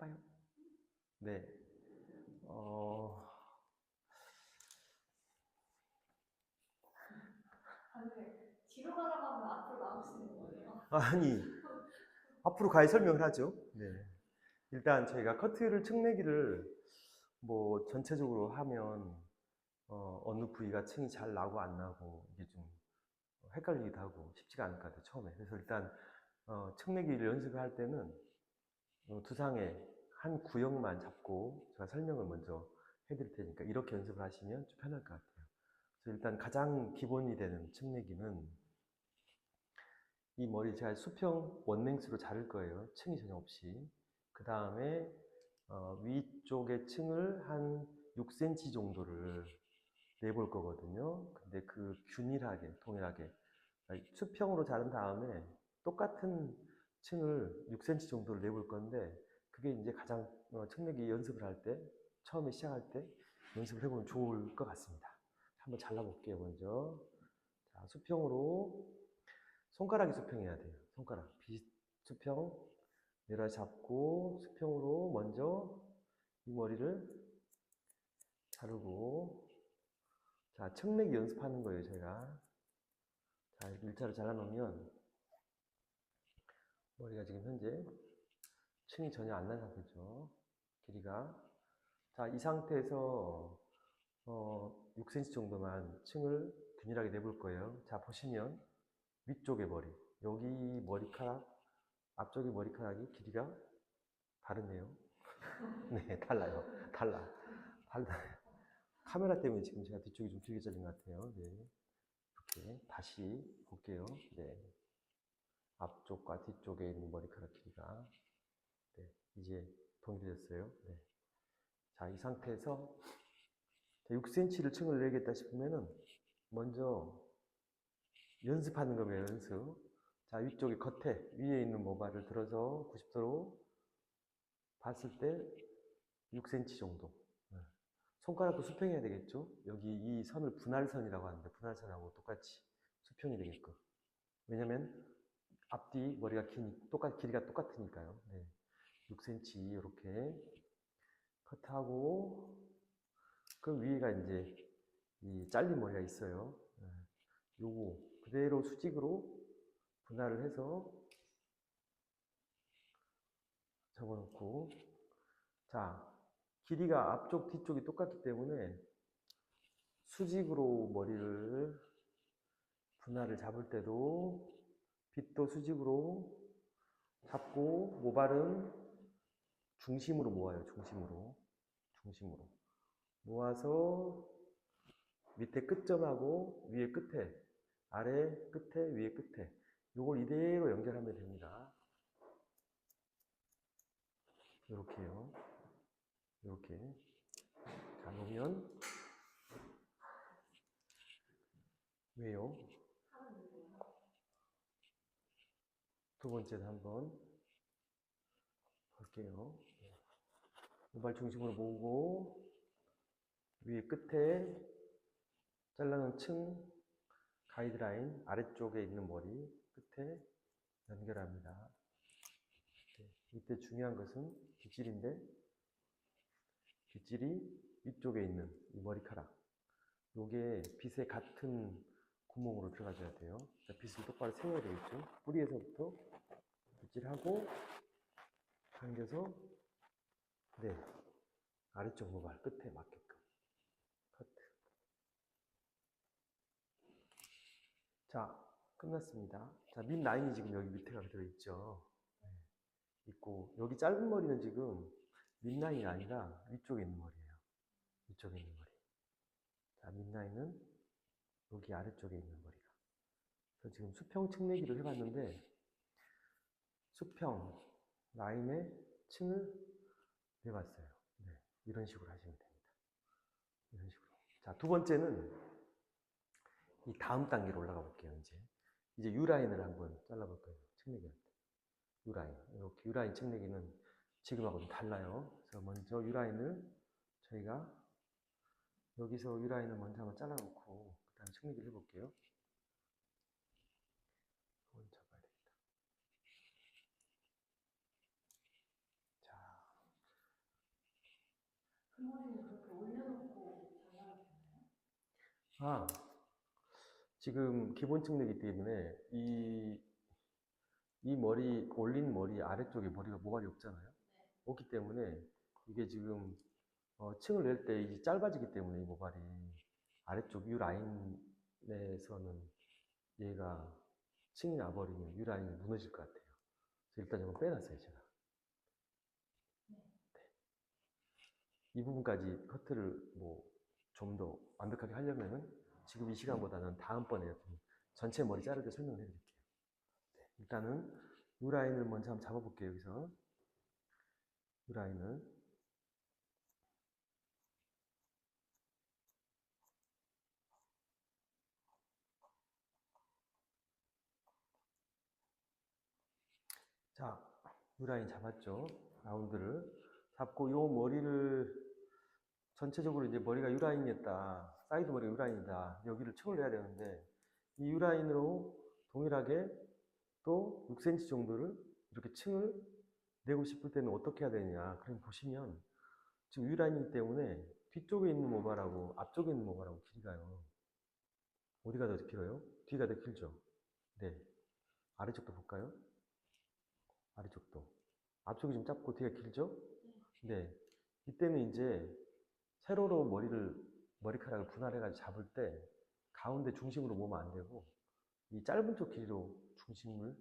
해봐요. 네. 뒤로 가다가면 앞으로 나올 수 있는 거예요? 아니, 앞으로 가야 설명을 하죠. 네. 일단 저희가 커트를 측내기를 뭐 전체적으로 하면 어느 부위가 층이 잘 나고 안 나고 이게 좀 헷갈리기도 하고 쉽지가 않을 것 같아요, 처음에. 그래서 일단 측내기를 연습을 할 때는 두상에 한 구역만 잡고 제가 설명을 먼저 해드릴 테니까 이렇게 연습을 하시면 좀 편할 것 같아요. 그래서 일단 가장 기본이 되는 측내기는 이 머리 제가 수평 원랭스로 자를 거예요. 층이 전혀 없이. 그 다음에 위쪽의 층을 한 6cm 정도를 내볼 거거든요. 근데 그 균일하게, 동일하게 수평으로 자른 다음에 똑같은 층을 6cm 정도를 내볼 건데 그게 이제 가장 측내기 연습을 할 때, 처음에 시작할 때 연습을 해보면 좋을 것 같습니다. 한번 잘라볼게요, 먼저. 자, 수평으로 손가락이 수평해야 돼요. 손가락 수평 내려 잡고 수평으로 먼저 이 머리를 자르고, 자, 측내기 연습하는 거예요, 제가. 자, 일자로 잘라놓으면 머리가 지금 현재 층이 전혀 안 난 상태죠. 길이가. 자, 이 상태에서 6cm 정도만 층을 균일하게 내볼 거예요. 자, 보시면 위쪽의 머리, 여기 머리카락, 앞쪽의 머리카락이 길이가 다르네요. 네, 달라요. 달라. 카메라 때문에 지금 제가 뒤쪽이 좀 길게 잘린 것 같아요. 네. 이렇게 다시 볼게요. 네. 앞쪽과 뒤쪽에 있는 머리카락 길이가. 네. 이제 동일해졌어요. 네. 자, 이 상태에서 6cm를 층을 내겠다 싶으면은 먼저 연습하는 거예요, 연습. 자, 위쪽에 겉에, 위에 있는 모발을 들어서 90도로 봤을 때 6cm 정도. 네. 손가락도 수평해야 되겠죠? 여기 이 선을 분할선이라고 하는데 분할선하고 똑같이 수평이 되게끔. 왜냐면 앞뒤 머리가 길이가 똑같으니까요. 네. 6cm 이렇게 커트하고 그 위에가 이제 이 잘린 머리가 있어요. 네. 요거 그대로 수직으로 분할을 해서 접어놓고, 자, 길이가 앞쪽 뒤쪽이 똑같기 때문에 수직으로 머리를 분할을 잡을 때도 빗도 수직으로 잡고 모발은 중심으로 모아요. 중심으로 모아서 밑에 끝점하고 위에 끝에, 아래 끝에, 위에 끝에 요걸 이대로 연결하면 됩니다. 이렇게요. 이렇게. 자, 놓으면 왜요? 두 번째도 한번 볼게요. 모발 중심으로 모으고 위에 끝에 잘라놓은 층 가이드라인 아래쪽에 있는 머리 끝에 연결합니다. 네, 이때 중요한 것은 빗질인데 빗질이 위쪽에 있는 이 머리카락 요게 빗에 같은 구멍으로 들어가줘야 돼요. 자, 빗을 똑바로 세워야 되겠죠. 뿌리에서부터 빗질하고 당겨서 네, 아래쪽 모발 끝에 맞게끔 커트. 자, 끝났습니다. 자, 밑 라인이 지금 여기 밑에가 들어있죠. 네, 있고 여기 짧은 머리는 지금 밑 라인이 아니라 위쪽에 있는 머리예요. 위쪽에 있는 머리. 자, 밑 라인은 여기 아래쪽에 있는 머리가. 그래서 지금 수평 측내기를 해봤는데 수평 라인에 층을 내봤어요. 네, 이런 식으로 하시면 됩니다. 이런 식으로. 자, 두 번째는 이 다음 단계로 올라가 볼게요. 이제 U라인을 한번 잘라볼 거예요. 측내기할 때. U라인. 이렇게 U라인 측내기는 지금하고 좀 달라요. 그래서 먼저 U라인을 저희가 여기서 U라인을 먼저 한번 잘라놓고 그 다음에 측내기를 해볼게요. 이건 잡아야 되겠다. 자, 아, 지금 기본층 내기 때문에 이 머리, 올린 머리 아래쪽에 머리가 모발이 없잖아요. 없기 때문에 이게 지금 층을 낼 때 이제 짧아지기 때문에 이 모발이 아래쪽 유 라인에서는 얘가 층이 나버리면 유 라인이 무너질 것 같아요. 그래서 일단 이거 빼놨어요, 제가. 이 부분까지 커트를 뭐 좀 더 완벽하게 하려면은 지금 이 시간보다는 다음번에 좀 전체 머리 자를 때 설명을 해드릴게요. 네, 일단은 유 라인을 먼저 한번 잡아볼게요. 여기서 유 라인을 자, 유 라인 잡았죠. 라운드를 잡고 요 머리를 전체적으로 이제 머리가 유 라인이었다. 사이드 머리가 유 라인이다. 여기를 층을 내야 되는데 이 유 라인으로 동일하게 또 6cm 정도를 이렇게 층을 내고 싶을 때는 어떻게 해야 되느냐. 그럼 보시면 지금 유 라인이기 때문에 뒤쪽에 있는 모발하고 앞쪽에 있는 모발하고 길이가요. 어디가 더 길어요? 뒤가 더 길죠? 네. 아래쪽도 볼까요? 아래쪽도. 앞쪽이 좀 짧고 뒤가 길죠? 네. 이때는 이제 세로로 머리카락을 분할해가지고 잡을 때 가운데 중심으로 모으면 안 되고 이 짧은 쪽 길이로 중심을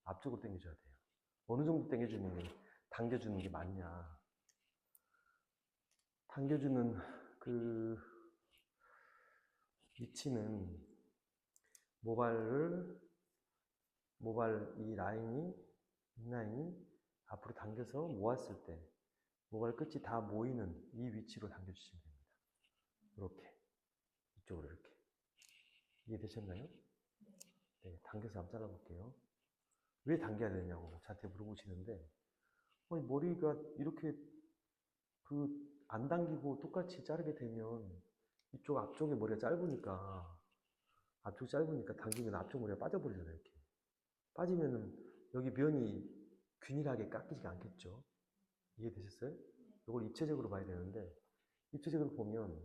앞쪽으로 당겨줘야 돼요. 어느 정도 당겨주는 게 맞냐. 당겨주는 그 위치는 모발 이 라인이 앞으로 당겨서 모았을 때 모발 끝이 다 모이는 이 위치로 당겨주시면 됩니다. 이렇게 이쪽으로 이렇게 이해되셨나요? 네, 당겨서 한번 잘라볼게요. 왜 당겨야 되냐고 저한테 물어보시는데 머리가 이렇게 안 당기고 똑같이 자르게 되면 이쪽 앞쪽에 머리가 짧으니까 당기면 앞쪽 머리가 빠져버리잖아요. 이렇게 빠지면은 여기 면이 균일하게 깎이지 않겠죠. 이해되셨어요? 이걸 입체적으로 봐야 되는데 입체적으로 보면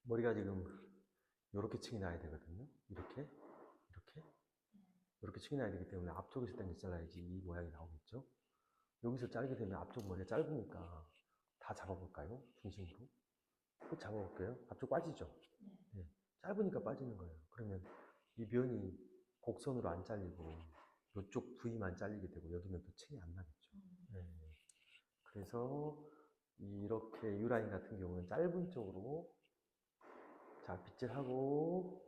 머리가 지금 이렇게 층이 나야 되거든요. 이렇게 층이 나야 되기 때문에 앞쪽에서 당겨 잘라야지 이 모양이 나오겠죠. 여기서 자르게 되면 앞쪽 머리가 짧으니까 다 잡아볼까요? 중심으로 끝 잡아볼게요. 앞쪽 빠지죠? 네. 짧으니까 빠지는 거예요. 그러면 이 면이 곡선으로 안 잘리고 이쪽 부위만 잘리게 되고 여기는 또 층이 안 나겠죠. 네. 그래서 이렇게 유라인 같은 경우는 짧은 쪽으로 자 빗질하고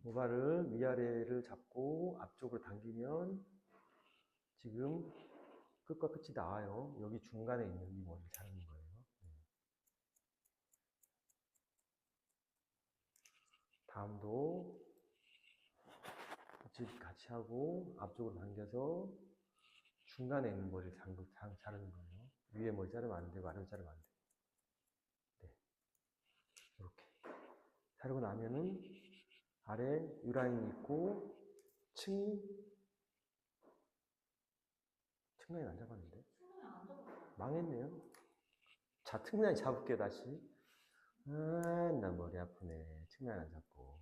모발을 위아래를 잡고 앞쪽으로 당기면 지금 끝과 끝이 나와요. 여기 중간에 있는 이 머리를 자르는 거예요. 네. 다음도 같이 하고 앞쪽으로 당겨서 중간에 있는 머리를 자르는 거예요. 위에 머리 자르면 안 되고 아래 자르면 안 돼요. 네. 이렇게 자르고 나면은 아래 유라인이 있고 층이 층라인 안 잡았는데 망했네요. 자 층라인 잡을게 다시. 나 머리 아프네. 층라인 안 잡고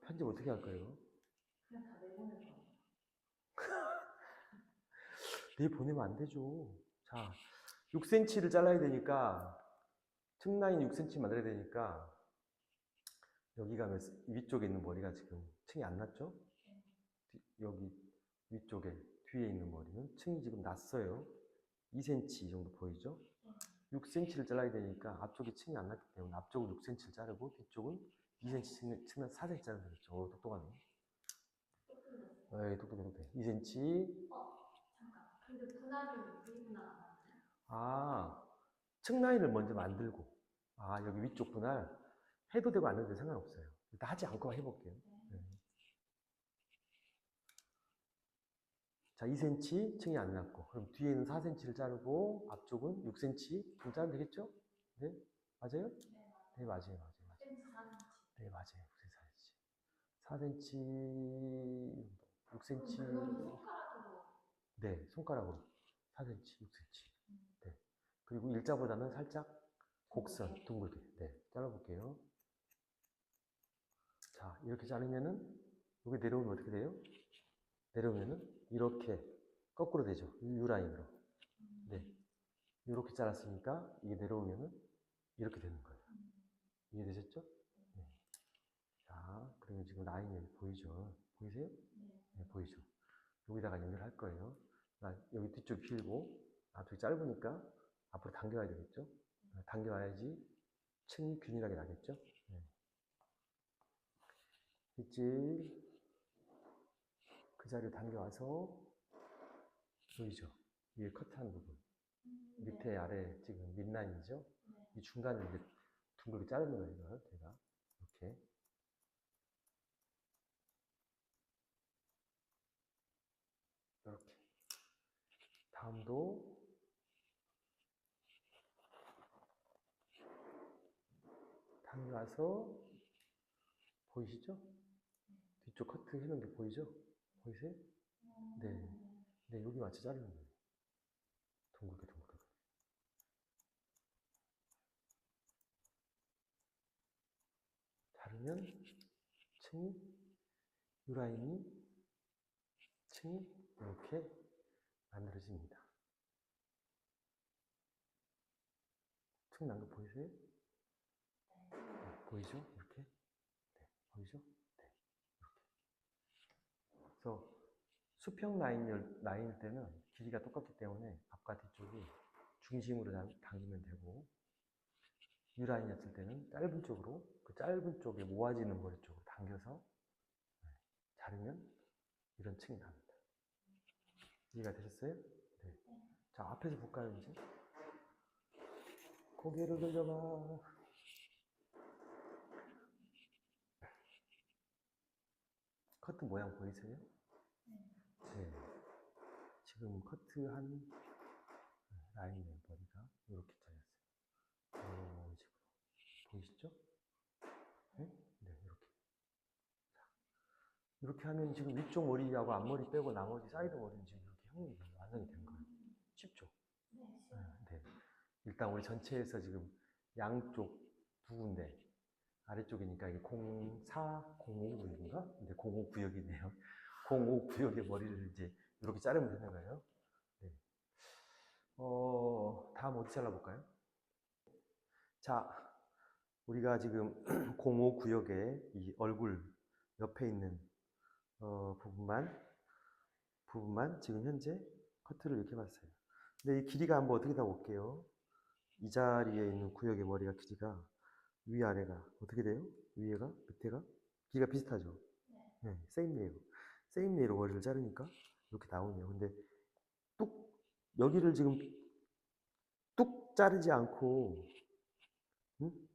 편집 어떻게 할까요? 그냥 다 내보내서. 내보내면 안 되죠. 자 6cm를 잘라야 되니까 층라인 6cm 만들어야 되니까 여기 가면 위쪽에 있는 머리가 지금 층이 안 났죠? 여기 위쪽에 뒤에 있는 머리는 층이 지금 났어요. 2cm 정도 보이죠? 6cm를 잘라야 되니까 앞쪽에 층이 안 났기 때문에 앞쪽은 6cm를 자르고 뒤쪽은 2cm, 층은 4cm 자르면 되죠. 똑똑하네. 네, 똑똑해. 2cm. 잠깐. 근데 분할은 V분할 안 하나요? 아, 층 라인을 먼저 만들고. 아, 여기 위쪽 분할 해도 되고 안 해도 되고 상관없어요. 일단 하지 않고 해볼게요. 네. 자, 2cm 층이 안 났고, 그럼 뒤에는 4cm를 자르고, 앞쪽은 6cm 좀 자르면 되겠죠? 네? 맞아요? 네, 맞아요. 네, 맞아요. 4cm, 6cm. 그거는 손가락으로. 네, 손가락으로. 4cm, 6cm. 네. 그리고 일자보다는 살짝 곡선, 둥글게. 네, 잘라볼게요. 자, 이렇게 자르면은, 여기 내려오면 어떻게 돼요? 내려오면은, 이렇게, 거꾸로 되죠. U라인으로. 네. 이렇게 잘랐으니까, 이게 내려오면은, 이렇게 되는 거예요. 이해되셨죠? 네. 자, 그러면 지금 라인이 여기 보이죠? 보이세요? 네, 보이죠? 여기다가 연결할 거예요. 여기 뒤쪽 길고, 앞쪽이 짧으니까, 앞으로 당겨와야 되겠죠? 당겨와야지, 층이 균일하게 나겠죠? 네. 빗질, 그 자리로 당겨와서, 보이죠? 위에 커트한 부분. 밑에 아래 지금 밑라인이죠? 이 중간을 이제 둥글게 자르는 거예요, 이걸 제가. 이렇게. 이렇게. 다음도, 당겨와서, 보이시죠? 뒤쪽 커트 해놓은 게 보이죠? 보이세요? 네. 네, 여기 맞춰 자르는 거예요. 둥글게, 둥글게. 자르면, 층이, U라인이, 층이 이렇게 만들어집니다. 층 난 거 보이세요? 네, 보이죠? 이렇게? 네, 보이죠? 네, 이렇게. 그래서 수평 라인일 때는 길이가 똑같기 때문에 앞과 뒤쪽이 중심으로 당기면 되고, U라인이었을 때는 짧은 쪽으로, 그 짧은 쪽에 모아지는 머리 쪽으로 당겨서 자르면 이런 층이 납니다. 이해가 되셨어요? 네. 자, 앞에서 볼까요, 이제? 고개를 돌려봐. 커트 모양 보이세요? 네. 지금 커트한 라인의 머리가 이렇게 잘렸어요. 이런 식으로. 보이시죠? 네? 네, 이렇게. 자, 이렇게 하면 지금 위쪽 머리하고 앞머리 빼고 나머지 사이드 머리는 지금 이렇게 형이 완성이 된 거예요. 쉽죠? 네. 일단 우리 전체에서 지금 양쪽 두 군데, 아래쪽이니까 이게 04, 05구역인가? 근데 05구역이네요. 05구역의 머리를 이제 이렇게 자르면 되는 거예요. 네. 다음 어디 잘라볼까요? 자, 우리가 지금 05구역의 이 얼굴 옆에 있는 부분만 지금 현재 커트를 이렇게 해봤어요. 근데 이 길이가 한번 어떻게 다 볼게요. 이 자리에 있는 구역의 머리가 길이가 위아래가 어떻게 돼요? 위에가 밑에가 길이가 비슷하죠. 네, 세임 레이로 머리를 자르니까 이렇게 나오네요. 근데 뚝 여기를 지금 뚝 자르지 않고 응?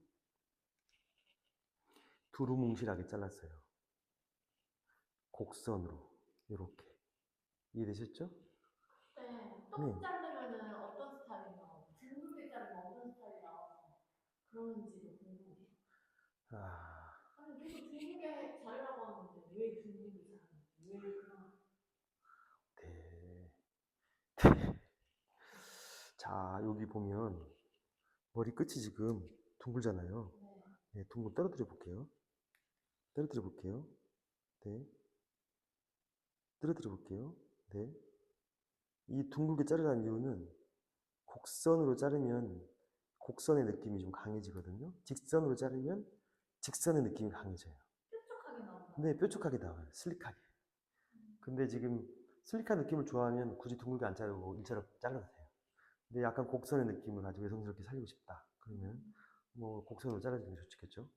두루뭉실하게 잘랐어요. 곡선으로 이렇게 이해되셨죠? 네. 네. 똑 자르면은 어떤 스타일이 나와요? 둥글게 자르면 어떤 스타일이 나와서 그런지도 궁금해요. 아, 아니 계속 둥글게 자르라고 하는데 왜 둥글게 자르는지 왜 그런 네. 자, 여기 보면 머리 끝이 지금 둥글잖아요. 네. 네, 둥글 떨어뜨려 볼게요. 떨어뜨려 볼게요. 네. 떨어뜨려 볼게요. 네. 이 둥글게 자르라는 이유는 곡선으로 자르면 곡선의 느낌이 좀 강해지거든요. 직선으로 자르면 직선의 느낌이 강해져요. 뾰족하게 나온다. 네, 뾰족하게 나와요. 슬릭하게. 근데 지금 슬릭한 느낌을 좋아하면 굳이 둥글게 안 자르고 일자로 잘라도 돼요. 근데 약간 곡선의 느낌을 아주 외성스럽게 살리고 싶다. 그러면 뭐 곡선으로 잘라주는 게 좋겠죠.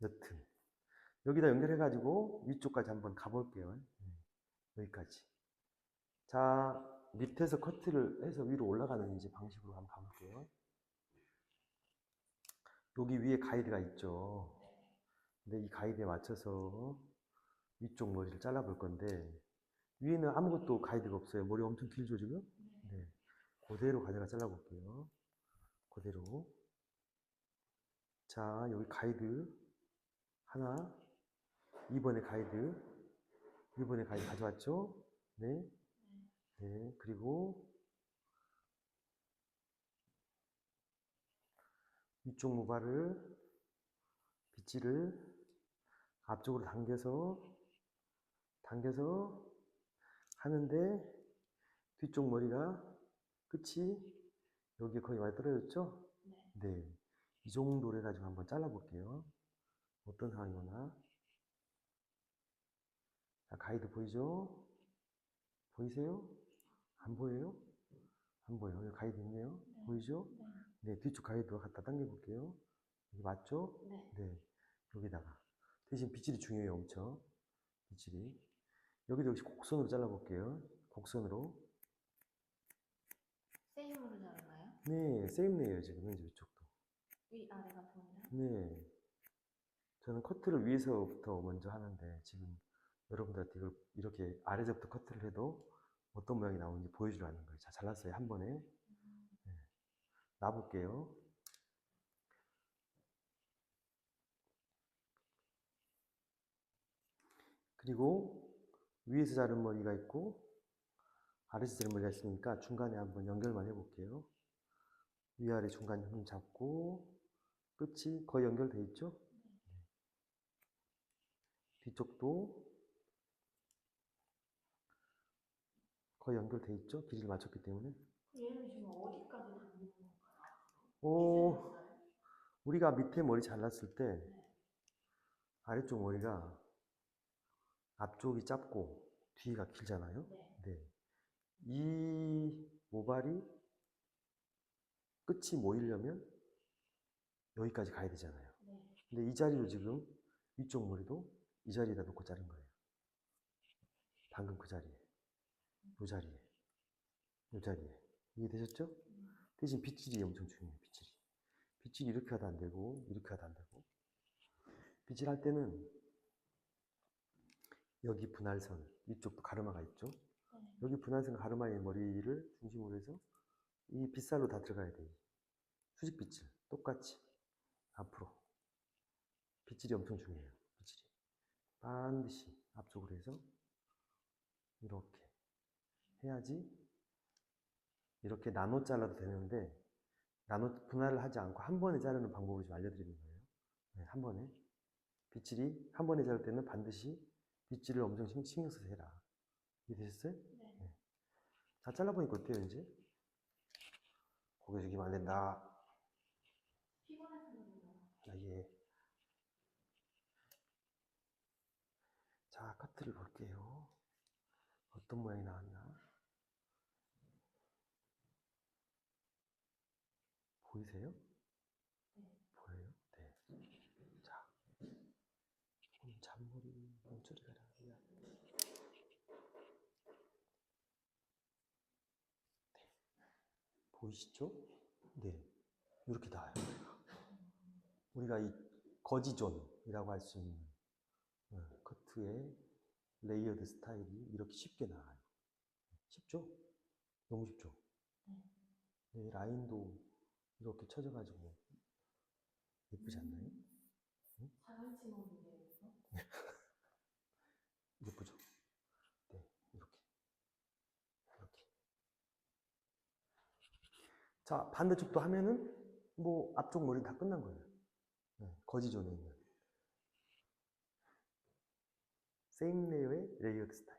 여튼 여기다 연결해가지고 위쪽까지 한번 가볼게요. 여기까지. 자, 밑에서 커트를 해서 위로 올라가는 이제 방식으로 한번 가볼게요. 여기 위에 가이드가 있죠. 근데 이 가이드에 맞춰서 위쪽 머리를 잘라볼 건데 위에는 아무것도 가이드가 없어요. 머리 엄청 길죠 지금? 네. 그대로 가져가 잘라볼게요. 그대로. 자, 여기 가이드 하나, 2번에 가이드 가져왔죠? 네. 네. 그리고 위쪽 모발을 빗질을 앞쪽으로 당겨서 하는데 뒤쪽 머리가 끝이 여기 거의 많이 떨어졌죠? 네. 네. 이 정도로 해가지고 한번 잘라볼게요. 어떤 상황이거나. 자, 가이드 보이죠? 보이세요? 안 보여요? 안 보여요. 여기 가이드 있네요. 네. 보이죠? 네. 네, 뒤쪽 가이드 갖다 당겨볼게요. 이게 맞죠? 네. 네. 여기다가. 대신 빗질이 중요해요, 엄청. 빗질이. 여기도 역시 곡선으로 잘라볼게요. 곡선으로. 세임으로 자르나요? 네, 세임네요, 지금 현재 이쪽도. 위아래가 동일한? 네. 저는 커트를 위에서부터 먼저 하는데 지금 여러분들한테 이걸 이렇게 아래서부터 커트를 해도 어떤 모양이 나오는지 보여주려는 거예요. 자, 잘랐어요. 한 번에. 네. 놔볼게요. 그리고 위에서 자른 머리가 있고 아래에서 자른 머리가 있으니까 중간에 한번 연결만 해볼게요. 위아래 중간 힘 잡고 끝이 거의 연결돼 있죠? 네. 뒤쪽도 거의 연결돼 있죠? 길이를 맞췄기 때문에. 얘는 지금 어디까지 당기는 건가요? 오, 기준이 있어요? 우리가 밑에 머리 잘랐을 때 네. 아래쪽 머리가 앞쪽이 짧고 뒤가 길잖아요. 네. 네. 이 모발이 끝이 모이려면 여기까지 가야 되잖아요. 네. 근데 이 자리로 지금 위쪽 머리도 이 자리에다 놓고 자른 거예요. 방금 그 자리에, 이 자리에, 이 자리에. 이해되셨죠? 대신 빗질이 엄청 중요해요. 빗질이. 빗질이 이렇게 하도 안 되고 이렇게 하도 안 되고. 빗질할 때는 여기 분할선, 위쪽도 가르마가 있죠. 네. 여기 분할선 가르마의 머리를 중심으로 해서 이 빗살로 다 들어가야 돼요. 수직 빗질 똑같이 앞으로. 빗질이 엄청 중요해요. 빗질이 반드시 앞쪽으로 해서 이렇게 해야지. 이렇게 나눠 잘라도 되는데 나눠 분할을 하지 않고 한 번에 자르는 방법을 좀 알려드리는 거예요. 네, 한 번에 빗질이 한 번에 자를 때는 반드시 빗질을 엄청 신경 써서 해라. 이해되셨어요? 네. 네. 다 잘라보니까 어때요 이제? 고개 숙이면 안 된다. 피곤해서 그런가요? 아, 예. 자, 커트를 볼게요. 어떤 모양이 나왔나? 보이세요? 네. 보여요? 네. 자, 잔머리 몸처리 가라. 보이시죠? 네. 이렇게 나와요. 우리가 이 거지존이라고 할 수 있는 커트의 레이어드 스타일이 이렇게 쉽게 나와요. 쉽죠? 너무 쉽죠? 네, 라인도 이렇게 쳐져가지고 예쁘지 않나요? 응? 장난치 먹는데요, 이거? 예쁘죠? 네, 이렇게. 이렇게. 자, 반대쪽도 하면은 뭐 앞쪽 머리 다 끝난 거예요. 네, 거지존에 있는. 세임 레이어의 레이어드 스타일.